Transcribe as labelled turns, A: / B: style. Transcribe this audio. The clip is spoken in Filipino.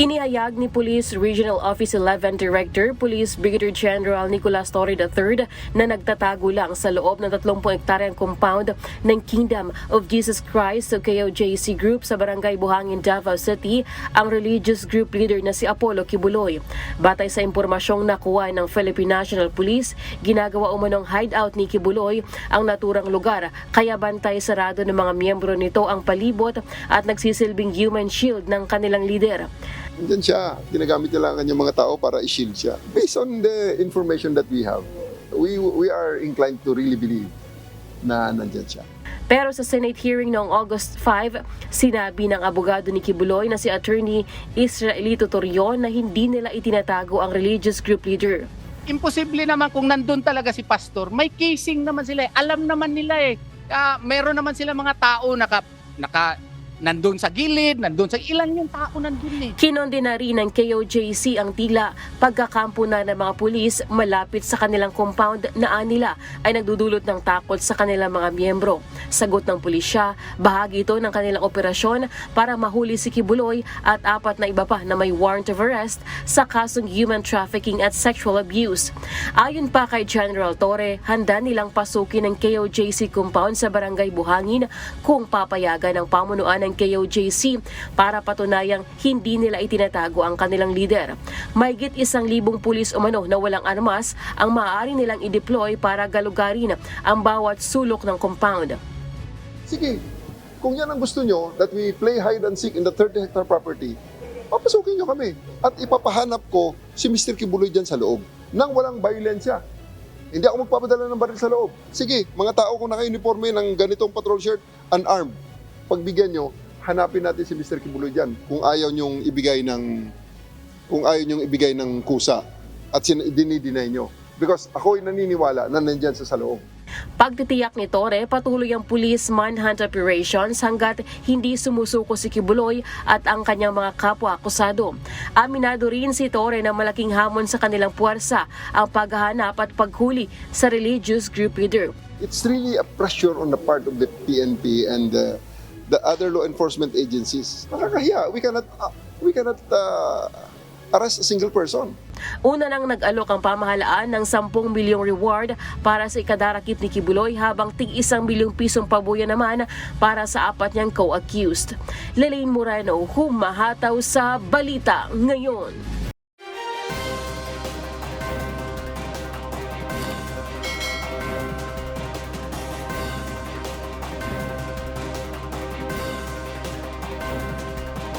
A: Inihayag ni Police Regional Office 11 Director Police Brigadier General Nicolas Torre III na nagtatago lang sa loob ng 30 hektaryang compound ng Kingdom of Jesus Christ o KOJC Group sa Barangay Buhangin, Davao City ang religious group leader na si Apollo Kibuloy. Batay sa impormasyong nakuha ng Philippine National Police, ginagawa umanong hideout ni Kibuloy ang naturang lugar kaya bantay sarado ng mga miyembro nito ang palibot at nagsisilbing human shield ng kanilang leader.
B: Diyan siya, ginagamit nila ang kanyang mga tao para i-shield siya. Based on the information that we have, we are inclined to really believe na nandyan siya.
A: Pero sa Senate hearing noong August 5, sinabi ng abogado ni Kibuloy na si Attorney Israelito Torion na hindi nila itinatago ang religious group leader.
C: Imposible naman kung nandun talaga si pastor. May casing naman sila eh. Alam naman nila eh. Meron naman sila mga tao nandun sa gilid, nandun sa ilan yung tao nandun eh.
A: Kinondena rin ng KOJC ang tila pagkakampo na ng mga pulis malapit sa kanilang compound na anila ay nagdudulot ng takot sa kanilang mga miyembro. Sagot ng pulisya, bahagi ito ng kanilang operasyon para mahuli si Kibuloy at 4 na iba pa na may warrant of arrest sa kasong human trafficking at sexual abuse. Ayon pa kay General Torre, handa nilang pasukin ng KOJC compound sa Barangay Buhangin kung papayagan ng pamunuan ng KOJC para patunayang hindi nila itinatago ang kanilang leader. Mahigit 1,000 pulis umano na walang armas ang maaari nilang i-deploy para galugarin ang bawat sulok ng compound.
B: Sige, kung yan ang gusto nyo, that we play hide and seek in the 30-hectare property, papasukin nyo kami at ipapahanap ko si Mr. Kibuloy dyan sa loob nang walang violensya. Hindi ako magpapadala ng baril sa loob. Sige, mga tao kung naka-uniforme ng ganitong patrol shirt, unarmed, pagbigyan nyo, hanapin natin si Mr. Kibuloy dyan kung ayaw nyong ibigay ng kusa at dinideny nyo. Because ako'y naniniwala na nandyan sa loob.
A: Pagtitiyak ni Torre, patuloy ang police manhunt operations hanggat hindi sumusuko si Kibuloy at ang kanyang mga kapwa akusado. Aminado rin si Torre na malaking hamon sa kanilang puwersa ang paghahanap at paghuli sa religious group leader.
B: It's really a pressure on the part of the PNP and the other law enforcement agencies. Nakakahiya. We cannot arrest a single person.
A: Una nang nag-alok ang pamahalaan ng 10 milyong reward para sa ikadarakip ni Kibuloy habang tig 1 milyong pisong pabuya naman para sa 4 niyang co-accused. Lelaine Moreno, humahataw sa Balita Ngayon.